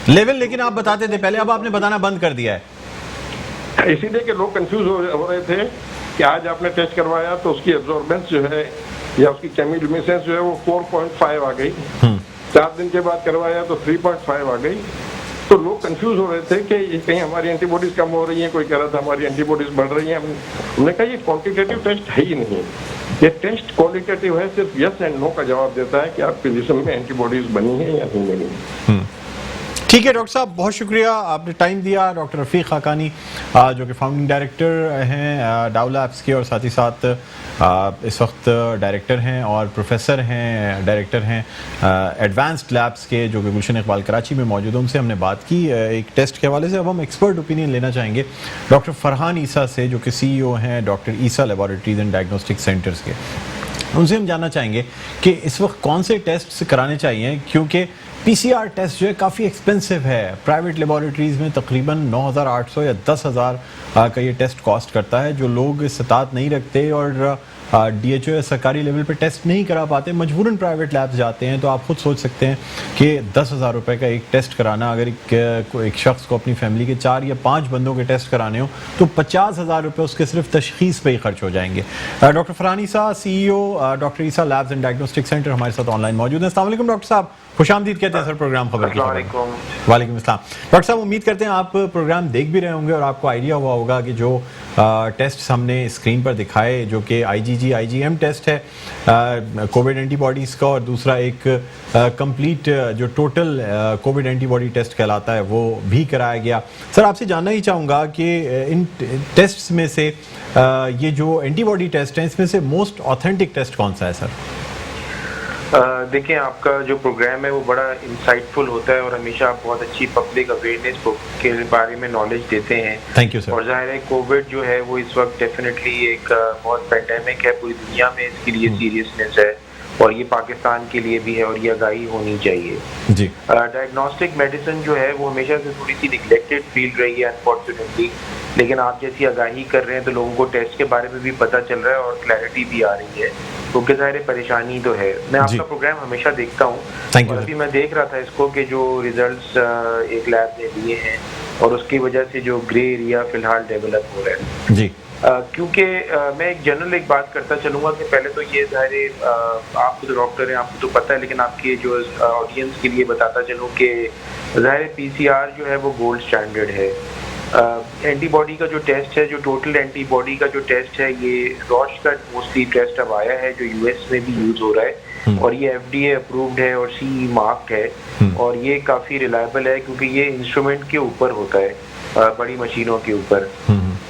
लेवल लेकिन आप बताते थे पहले, अब आपने बताना बंद कर दिया है। इसीलिए कि लोग कंफ्यूज हो रहे थे कि आज आपने टेस्ट करवाया तो उसकी एब्जॉर्बेंस जो है या उसकी केमिल्यूमिनेसेंस जो है वो 4.5 आ गई, 4 दिन के बाद करवाया तो 3.5 आ गई। तो लोग कंफ्यूज हो रहे थे कि कहीं हमारी एंटीबॉडीज कम हो रही हैं, कोई कह रहा था हमारी एंटीबॉडीज बढ़ रही हैं। हमने कहा ये क्वांटिटेटिव टेस्ट है ही नहीं, ये टेस्ट क्वालिटेटिव है, सिर्फ यस एंड नो का जवाब देता है कि आपके जिस्म में एंटीबॉडीज बनी है या नहीं बनी। ठीक है डॉक्टर साहब, बहुत शुक्रिया आपने टाइम दिया। डॉक्टर रफीक खाकानी जो कि फाउंडिंग डायरेक्टर हैं डाउ लैब्स के और साथ ही साथ इस वक्त डायरेक्टर हैं और प्रोफेसर हैं, डायरेक्टर हैं एडवांस्ड लैब्स के, जो कि गुलशन इकबाल कराची में मौजूद हैं। उनसे हमने बात की एक टेस्ट के हवाले से। अब हम एक्सपर्ट ओपिनियन लेना चाहेंगे डॉक्टर फरहान ईसा से, जो कि CEO हैं डॉक्टर ईसा लेबॉरेटरीज एंड डायग्नोस्टिक सेंटर्स के। उनसे हम जानना चाहेंगे कि इस वक्त कौन से टेस्ट कराने चाहिए, क्योंकि PCR टेस्ट जो है काफ़ी एक्सपेंसिव है। प्राइवेट लेबॉरेटरीज़ में तकरीबन 9,800 या 10,000 का ये टेस्ट कॉस्ट करता है। जो लोग इस्तात नहीं रखते और DHO या सरकारी लेवल पे टेस्ट नहीं करा पाते, मजबूरन प्राइवेट लैब्स जाते हैं, तो आप खुद सोच सकते हैं कि 10,000 रुपये का एक टेस्ट कराना, अगर एक शख्स को अपनी फैमिली के 4 या 5 बंदों के टेस्ट कराने हो तो 50,000 रुपये उसके सिर्फ तशखीस पे ही खर्च हो जाएंगे। Doctor Farhan Isa, CEO doctor Isa labs and diagnostic centre हमारे साथ ऑनलाइन मौजूद हैं। अस्सलाम वालेकुम डॉक्टर साहब, खुशामदीद कहते हैं सर प्रोग्राम खबर की। वालेकुम अस्सलाम। डॉक्टर साहब, उम्मीद करते हैं आप प्रोग्राम देख भी रहे होंगे और आपको आइडिया हुआ होगा कि जो टेस्ट हमने स्क्रीन पर दिखाए, जो कि IgG IgM टेस्ट है कोविड एंटीबॉडीज़ का, और दूसरा एक कंप्लीट जो टोटल कोविड एंटीबॉडी टेस्ट कहलाता है, वो भी कराया गया। सर आपसे जानना ही चाहूँगा कि इन टेस्ट्स में से ये जो एंटीबॉडी टेस्ट हैं, इसमें से मोस्ट ऑथेंटिक टेस्ट कौन सा है सर? देखिए, आपका जो प्रोग्राम है वो बड़ा इंसाइटफुल होता है और हमेशा आप बहुत अच्छी पब्लिक अवेयरनेस के बारे में नॉलेज देते हैं। Thank you sir. और जाहिर है कोविड जो है वो इस वक्त डेफिनेटली एक बहुत पैंडेमिक है, पूरी दुनिया में इसके लिए सीरियसनेस है और ये पाकिस्तान के लिए भी है और ये आगाही होनी चाहिए जी। डायग्नोस्टिक मेडिसिन जो है वो हमेशा से थोड़ी सी निगलेक्टेड फील रही है अनफॉर्चुनेटली, लेकिन आप जैसी आगाही कर रहे हैं तो लोगों को टेस्ट के बारे में भी पता चल रहा है और क्लैरिटी भी आ रही है, क्योंकि ज़ाहिर परेशानी तो है। मैं आपका प्रोग्राम हमेशा देखता हूँ और अभी मैं देख रहा था इसको कि जो रिजल्ट्स एक लैब ने दिए हैं और उसकी वजह से जो ग्रे एरिया फिलहाल डेवलप हो रहा है जी। क्योंकि मैं एक जनरल एक बात करता चलूँगा कि पहले तो ये ज़ाहिर आप तो डॉक्टर हैं, आपको तो पता है, लेकिन आपके जो ऑडियंस के लिए बताता चलूँ कि ज़ाहिर PCR जो है वो गोल्ड स्टैंडर्ड है। एंटीबॉडी का जो टेस्ट है, जो टोटल एंटीबॉडी का जो टेस्ट है, ये रॉश का मोस्टली टेस्ट अब आया है जो US में भी यूज हो रहा है और ये FDA अप्रूव्ड है और CE मार्क्ड है और ये काफ़ी रिलायबल है क्योंकि ये इंस्ट्रूमेंट के ऊपर होता है, बड़ी मशीनों के ऊपर।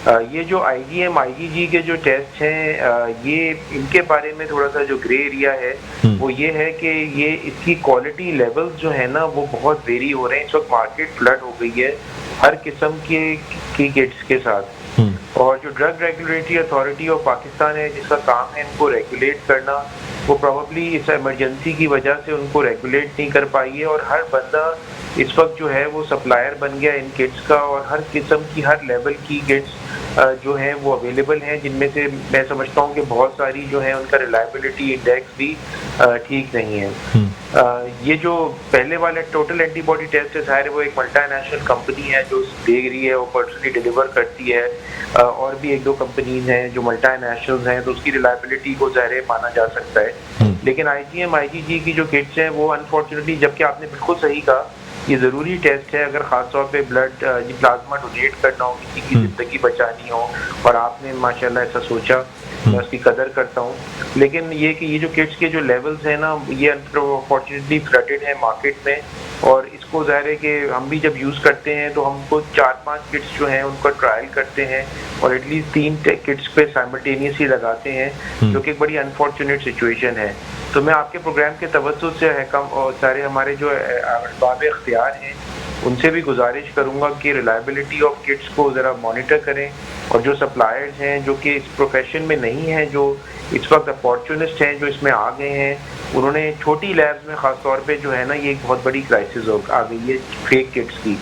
ये जो IgM IgG के जो टेस्ट हैं ये इनके बारे में थोड़ा सा जो ग्रे एरिया है वो ये है कि ये इसकी क्वालिटी लेवल्स जो है ना वो बहुत वेरी हो रहे हैं। इस वक्त मार्केट फ्लड हो गई है हर किस्म की किट्स के साथ, और जो drug regulatory authority of Pakistan है जिसका काम है इनको रेगुलेट करना, वो प्रॉबली इस इमरजेंसी की वजह से उनको रेगुलेट नहीं कर पाई है, और हर बंदा इस वक्त जो है वो सप्लायर बन गया इन किट्स का, और हर किस्म की हर लेवल की किट्स जो हैं वो अवेलेबल हैं, जिनमें से मैं समझता हूँ कि बहुत सारी जो है उनका रिलायबिलिटी इंडेक्स भी ठीक नहीं है। ये जो पहले वाला टोटल एंटीबॉडी टेस्ट है ज़ाहिर है वो एक मल्टीनेशनल कंपनी है जो दे रही है, वो पर्सनली डिलीवर करती है, और भी एक दो कंपनीज हैं जो मल्टीनेशनल्स हैं, तो उसकी रिलायबिलिटी को ज़ाहिर है माना जा सकता है। लेकिन IgM IgG की जो किट्स हैं वो अनफॉर्चुनेटली, जबकि आपने बिल्कुल सही कहा, ये ज़रूरी टेस्ट है अगर ख़ास तौर पे ब्लड प्लाज्मा डोनेट करना हो, किसी की ज़िंदगी बचानी हो, और आपने माशाल्लाह ऐसा सोचा, मैं उसकी कदर करता हूँ। लेकिन ये कि ये जो किट्स के जो लेवल्स हैं ना ये अनफॉर्चुनेटली फ्लडेड है मार्केट में, और इसको ज़ाहिर है कि हम भी जब यूज़ करते हैं तो हमको 4-5 किट्स जो हैं उनका ट्रायल करते हैं और एटलीस्ट 3 किट्स पे साइमल्टेनियसली लगाते हैं, जो कि एक बड़ी अनफॉर्चुनेट सिचुएशन है। तो मैं आपके प्रोग्राम के तवज्जुह से और सारे हमारे जो अहबाब इख्तियार हैं उनसे भी गुजारिश करूंगा कि रिलायबिलिटी ऑफ किट्स को ज़रा मॉनिटर करें, और जो सप्लायर्स हैं जो कि इस प्रोफेशन में नहीं हैं, जो इस वक्त अपॉर्चुनिस्ट हैं जो इसमें आ गए हैं, उन्होंने छोटी लैब्स में ख़ास तौर पे जो है ना ये एक बहुत बड़ी क्राइसिस आ गई है फेक किट्स की।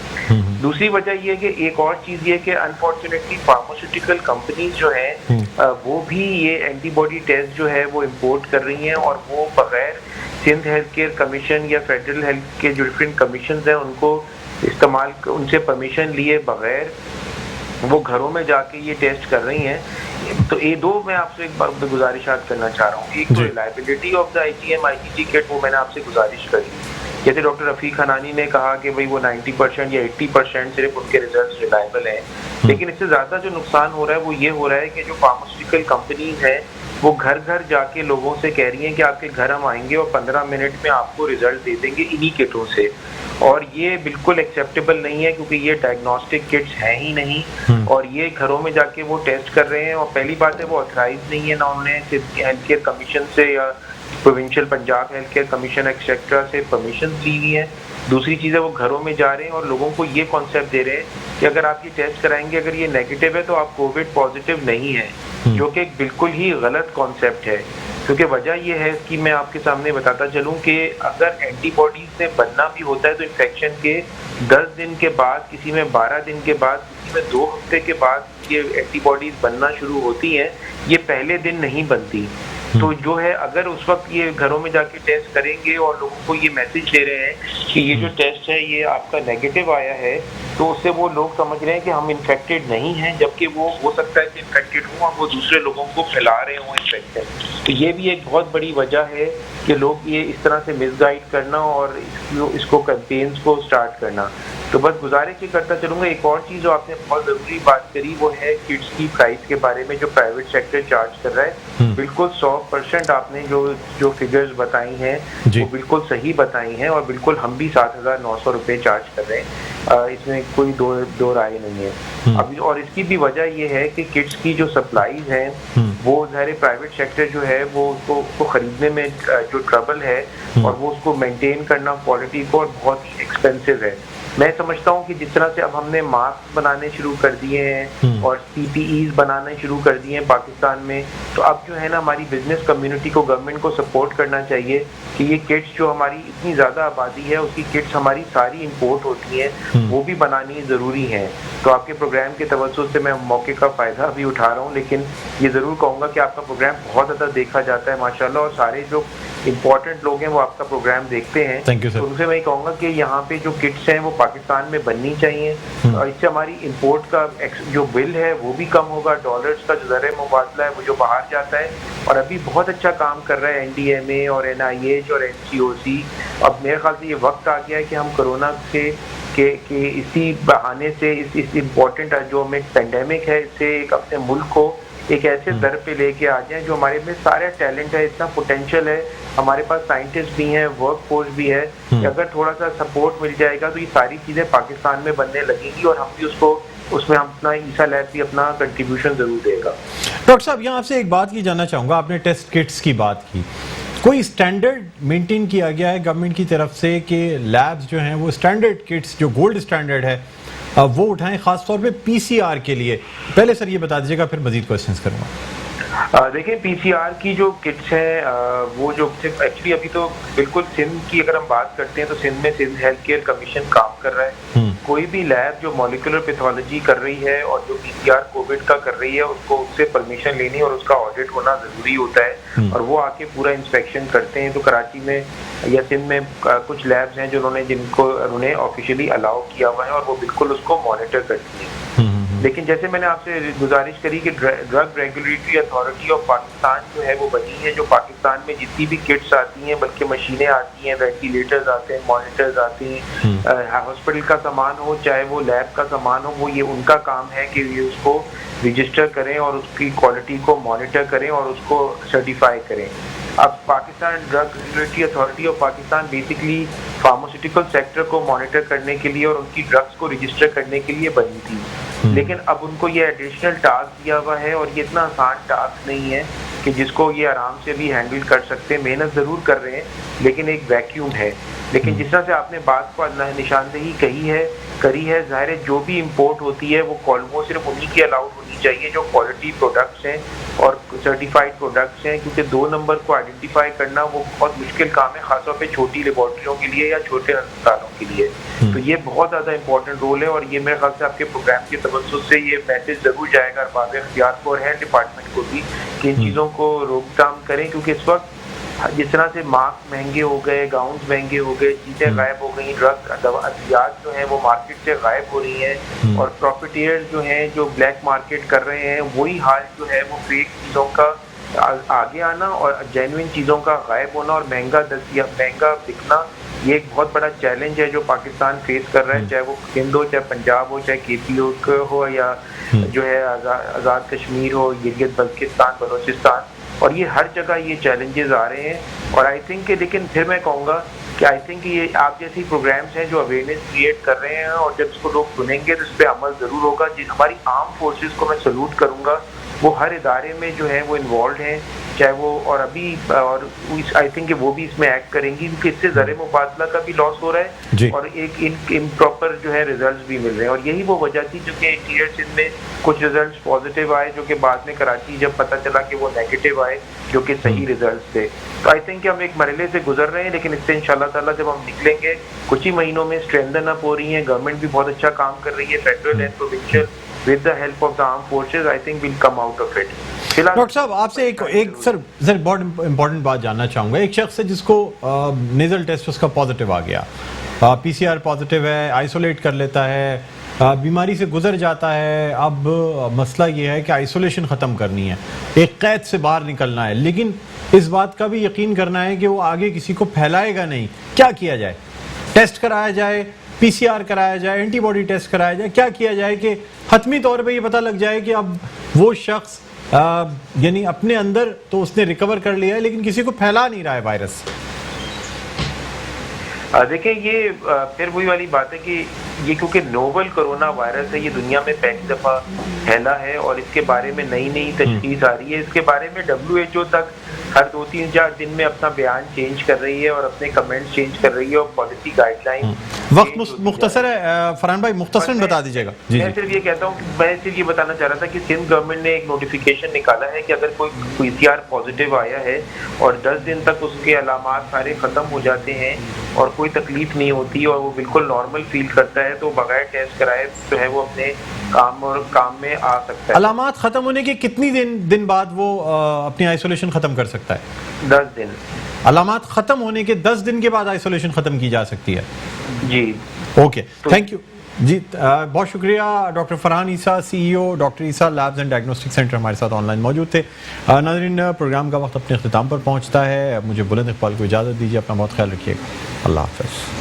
दूसरी वजह ये है कि एक और चीज़ ये कि अनफॉर्चुनेटली फार्मास्यूटिकल कंपनीज जो हैं वो भी ये एंटीबॉडी टेस्ट जो है वो इम्पोर्ट कर रही हैं, और वो बगैर सिंध हेल्थ केयर कमीशन या फेडरल हेल्थ के जो डिफरेंट कमीशन हैं उनको इस्तेमाल, उनसे परमिशन लिए बगैर वो घरों में जाके ये टेस्ट कर रही हैं। तो ये दो मैं आपसे एक बार गुजारिशात करना चाह रहा हूँ। एक तो reliability of the IgM IgG kit, वो मैंने आपसे गुजारिश करी, जैसे डॉक्टर रफ़ीक हनानी ने कहा कि भाई वो 90% या 80% सिर्फ उनके रिजल्ट रिलायबल हैं, लेकिन इससे ज़्यादा जो नुकसान हो रहा है वो ये हो रहा है कि जो फार्मास्यूटिकल कंपनीज हैं वो घर घर जाके लोगों से कह रही हैं कि आपके घर हम आएंगे और 15 मिनट में आपको रिजल्ट दे देंगे इन्हीं किटों से, और ये बिल्कुल एक्सेप्टेबल नहीं है क्योंकि ये डायग्नोस्टिक किट्स हैं ही नहीं, और ये घरों में जाके वो टेस्ट कर रहे हैं, और पहली बात है वो ऑथराइज नहीं है, ना उन्होंने हेल्थ केयर कमीशन से या provincial Punjab health care commission etcetera से परमिशन ली हुई है। दूसरी चीज़ है वो घरों में जा रहे हैं और लोगों को ये कॉन्सेप्ट दे रहे हैं कि अगर आप ये टेस्ट कराएंगे, अगर ये नेगेटिव है तो आप कोविड पॉजिटिव नहीं है, जो कि बिल्कुल ही गलत कॉन्सेप्ट है। क्योंकि वजह ये है कि मैं आपके सामने बताता चलूं कि अगर एंटीबॉडीज से बनना भी होता है तो इन्फेक्शन के 10 दिन के बाद, किसी में 12 दिन के बाद, किसी में 2 हफ्ते के बाद ये एंटीबॉडीज बनना शुरू होती हैं, ये पहले दिन नहीं बनती। तो जो है अगर उस वक्त ये घरों में जाके टेस्ट करेंगे और लोगों को ये मैसेज दे रहे हैं कि ये जो टेस्ट है ये आपका नेगेटिव आया है, तो उससे वो लोग समझ रहे हैं कि हम इन्फेक्टेड नहीं हैं, जबकि वो हो सकता है कि इन्फेक्टेड हो और वो दूसरे लोगों को फैला रहे हों इन्फेक्शन। तो ये भी एक बहुत बड़ी वजह है कि लोग ये इस तरह से मिसगाइड करना और इसको कैंपेन्स को स्टार्ट करना। तो बस गुजारिश ही करता चलूँगा। एक और चीज़ जो आपने बहुत ज़रूरी बात करी वो है किट्स की प्राइस के बारे में जो प्राइवेट सेक्टर चार्ज कर रहा है। बिल्कुल 100% आपने जो फिगर्स बताई हैं वो बिल्कुल सही बताई हैं, और बिल्कुल हम भी 7,900 रुपये चार्ज कर रहे हैं, इसमें कोई दो राय नहीं है अभी। और इसकी भी वजह ये है कि किट्स की जो सप्लाईज हैं वो ज़ाहिर प्राइवेट सेक्टर जो है वो उसको ख़रीदने में जो ट्रबल है और वो उसको मेंटेन करना क्वालिटी को बहुत एक्सपेंसिव है। मैं समझता हूँ कि जिस तरह से अब हमने मास्क बनाने शुरू कर दिए हैं और PPEs बनाने शुरू कर दिए हैं पाकिस्तान में, तो अब जो है ना हमारी बिजनेस कम्युनिटी को, गवर्नमेंट को सपोर्ट करना चाहिए कि ये किट्स जो हमारी इतनी ज़्यादा आबादी है उसकी किट्स हमारी सारी इंपोर्ट होती हैं, वो भी बनानी ज़रूरी है। तो आपके प्रोग्राम के तवज्जुह से मैं मौके का फ़ायदा भी उठा रहा हूँ, लेकिन ये ज़रूर कहूँगा कि आपका प्रोग्राम बहुत ज़्यादा देखा जाता है माशाल्लाह, और सारे जो इम्पोर्टेंट लोग हैं वो आपका प्रोग्राम देखते हैं। तो उनसे मैं कहूँगा कि यहाँ पे जो किट्स हैं वो पाकिस्तान में बननी चाहिए, और इससे हमारी इंपोर्ट का जो बिल है वो भी कम होगा, डॉलर्स का जो ज़र मुबादला है वो जो बाहर जाता है। और अभी बहुत अच्छा काम कर रहा है NDMA और NIH और NCOC। अब मेरे ख्याल से ये वक्त आ गया है कि हम कोरोना के इसी बहाने से इस इम्पोर्टेंट जो हमें पेंडेमिक है इससे एक अपने मुल्क को एक ऐसे दर पे लेके आ जाए जो हमारे में सारा टैलेंट है, इतना पोटेंशियल है, हमारे पास साइंटिस्ट भी हैं, वर्क फोर्स भी है, कि अगर थोड़ा सा सपोर्ट मिल जाएगा तो ये सारी चीज़ें पाकिस्तान में बनने लगेंगी और हम भी उसको उसमें हम अपना ईसा लैब भी अपना कंट्रीब्यूशन जरूर देगा। डॉक्टर साहब, यहाँ आपसे एक बात की जानना चाहूँगा, आपने टेस्ट किट्स की बात की, कोई स्टैंडर्ड मेंटेन किया गया है गवर्नमेंट की तरफ से कि लैब्स जो हैं वो स्टैंडर्ड किट्स जो गोल्ड स्टैंडर्ड है वो उठाएं, खासतौर पे पीसीआर के लिए? पहले सर ये बता दीजिएगा, फिर मजीद क्वेश्चंस करूँगा। देखिए पीसीआर की जो किट्स हैं वो जो एक्चुअली अभी तो बिल्कुल सिंध की अगर हम बात करते हैं तो सिंध में सिंध हेल्थ केयर कमीशन काम कर रहा है। कोई भी लैब जो मॉलिक्यूलर पैथोलॉजी कर रही है और जो पीसीआर कोविड का कर रही है उसको उससे परमिशन लेनी और उसका ऑडिट होना जरूरी होता है और वो आके पूरा इंस्पेक्शन करते हैं। तो कराची में या सिंध में कुछ लैब्स हैं जिनको उन्होंने ऑफिशियली अलाउ किया हुआ है और वो बिल्कुल उसको मॉनिटर करती है। लेकिन जैसे मैंने आपसे गुजारिश करी कि drug regulatory authority of Pakistan जो है वो बनी है, जो पाकिस्तान में जितनी भी किट्स आती हैं, बल्कि मशीनें आती हैं, वेंटिलेटर्स आते हैं, मॉनिटर्स आते हैं, हॉस्पिटल का सामान हो चाहे वो लैब का सामान हो, वो ये उनका काम है कि ये उसको रजिस्टर करें और उसकी क्वालिटी को मॉनिटर करें और उसको सर्टिफाई करें। अब Pakistan drug regulatory authority of Pakistan basically pharmaceutical sector को मॉनिटर करने के लिए और उनकी ड्रग्स को रजिस्टर करने के लिए बनी थी, लेकिन अब उनको ये एडिशनल टास्क दिया हुआ है और ये इतना आसान टास्क नहीं है कि जिसको ये आराम से भी हैंडल कर सकते हैं। मेहनत ज़रूर कर रहे हैं लेकिन एक वैक्यूम है। लेकिन जिस तरह से आपने बात को निशानदेही करी है, ज़ाहिर है जो भी इंपोर्ट होती है वो सिर्फ उन्हीं की अलाउड होनी चाहिए जो क्वालिटी प्रोडक्ट्स हैं और सर्टिफाइड प्रोडक्ट्स हैं, क्योंकि 2 नंबर को आइडेंटिफाई करना वो बहुत मुश्किल काम है, खासतौर पे छोटी लेबॉर्ट्रियों के लिए या छोटे अस्पतालों के लिए। तो ये बहुत ज़्यादा इंपॉर्टेंट रोल है और ये मेरे ख्याल से आपके प्रोग्राम के तवज्जुह से ये मैसेज ज़रूर जाएगा अरबाब इख्तियार को और हेल्थ डिपार्टमेंट को भी कि इन चीज़ों को रोकथाम करें, क्योंकि इस वक्त जिस तरह से मास्क महंगे हो गए, गाउन्स महंगे हो गए, चीज़ें गायब हो गई, अद्वियात जो हैं वो मार्केट से गायब हो रही हैं और प्रॉफिटियर्स जो हैं जो ब्लैक मार्केट कर रहे हैं, वही हाल जो है वो फेक चीज़ों का आगे आना और जेन्युइन चीज़ों का गायब होना और महंगा बिकना, ये एक बहुत बड़ा चैलेंज है जो पाकिस्तान फेस कर रहा है, चाहे वो सिंध हो, चाहे पंजाब हो, चाहे केपी हो या जो है आज़ाद कश्मीर हो, गिलगित बल्तिस्तान, बलोचिस्तान, और ये हर जगह ये चैलेंजेस आ रहे हैं। और आई थिंक कि लेकिन फिर मैं कहूँगा कि आई थिंक ये आप जैसी प्रोग्राम्स हैं जो अवेयरनेस क्रिएट कर रहे हैं और जब इसको लोग सुनेंगे तो इस पर अमल ज़रूर होगा। हमारी आर्म फोर्सेस को मैं सल्यूट करूँगा, वो हर इदारे में जो है वो इन्वॉल्व हैं, चाहे वो और अभी और आई थिंक कि वो भी इसमें एक्ट करेंगी, क्योंकि इससे ज़र मुबादला का भी लॉस हो रहा है और एक इम्प्रॉपर जो है रिजल्ट्स भी मिल रहे हैं। और यही वो वजह थी जो कि इंटीरियर सिंध में कुछ रिजल्ट्स पॉजिटिव आए, जो कि बाद में कराची जब पता चला कि वो नेगेटिव आए, जो कि सही रिजल्ट्स थे। तो आई थिंक कि हम एक मरहले से गुजर रहे हैं, लेकिन इससे इंशाल्लाह ताला जब हम निकलेंगे, कुछ ही महीनों में स्ट्रेंथन अप हो रही है, गवर्नमेंट भी बहुत अच्छा काम कर रही है, federal and provincial, with the help of the armed forces, I think we'll come out of it. Doctor साहब, आपसे एक सर बहुत इंपॉर्टेंट बात जानना चाहूँगा। एक शख्स है जिसको नेजल टेस्ट उसका पॉजिटिव आ गया, पीसीआर पॉजिटिव है, आइसोलेट कर लेता है, बीमारी से गुजर जाता है। अब मसला ये है कि आइसोलेशन ख़त्म करनी है, एक कैद से बाहर निकलना है, लेकिन इस बात का भी यकीन करना है कि वो आगे किसी को फैलाएगा नहीं। क्या किया जाए? टेस्ट कराया जाए, पीसीआर कराया जाए, एंटीबॉडी टेस्ट कराया जाए, क्या किया जाए कि हतमी तौर पे ये पता लग जाए कि अब वो शख्स यानी अपने अंदर तो उसने रिकवर कर लिया है लेकिन किसी को फैला नहीं रहा है वायरस? देखिए ये फिर वही वाली बात है कि ये क्योंकि नोवल कोरोना वायरस है, ये दुनिया में पहली दफ़ा फैला है और इसके बारे में नई तशखीस आ रही है। इसके बारे में WHO तक हर 2-3-4 दिन में अपना बयान चेंज कर रही है और अपने कमेंट्स चेंज कर रही है और पॉलिसी गाइडलाइन। वक्त मुख्तसर है फरहान भाई, मुख्तसरन बता दीजिएगा। मैं सिर्फ ये कहता हूँ, मैं सिर्फ ये बताना चाह रहा था कि सिंध गवर्नमेंट ने एक नोटिफिकेशन निकाला है कि अगर कोई पीसीआर पॉजिटिव आया है और 10 दिन तक उसके अलामात सारे ख़त्म हो जाते हैं और कोई तकलीफ नहीं होती और वो बिल्कुल नॉर्मल फील करता है, तो बगैर टेस्ट कराए जो है वो अपने काम में आ सकता है। अलामात खत्म होने के कितनी दिन बाद वो अपनी आइसोलेशन खत्म कर सकता है? 10 दिन। अलामात खत्म होने के 10 दिन के बाद आइसोलेशन खत्म की जा सकती है जी। ओके, थैंक यू जी। बहुत शुक्रिया doctor Farhan Isa, CEO doctor Isa labs and diagnostic centre हमारे साथ ऑनलाइन मौजूद थे। नाज़रीन, प्रोग्राम का वक्त अपने अख्तिताम पर पहुंचता है। मुझे बुलंद इकबाल को इजाज़त दीजिए, अपना बहुत ख्याल रखिएगा। अल्लाह हाफ़िज़।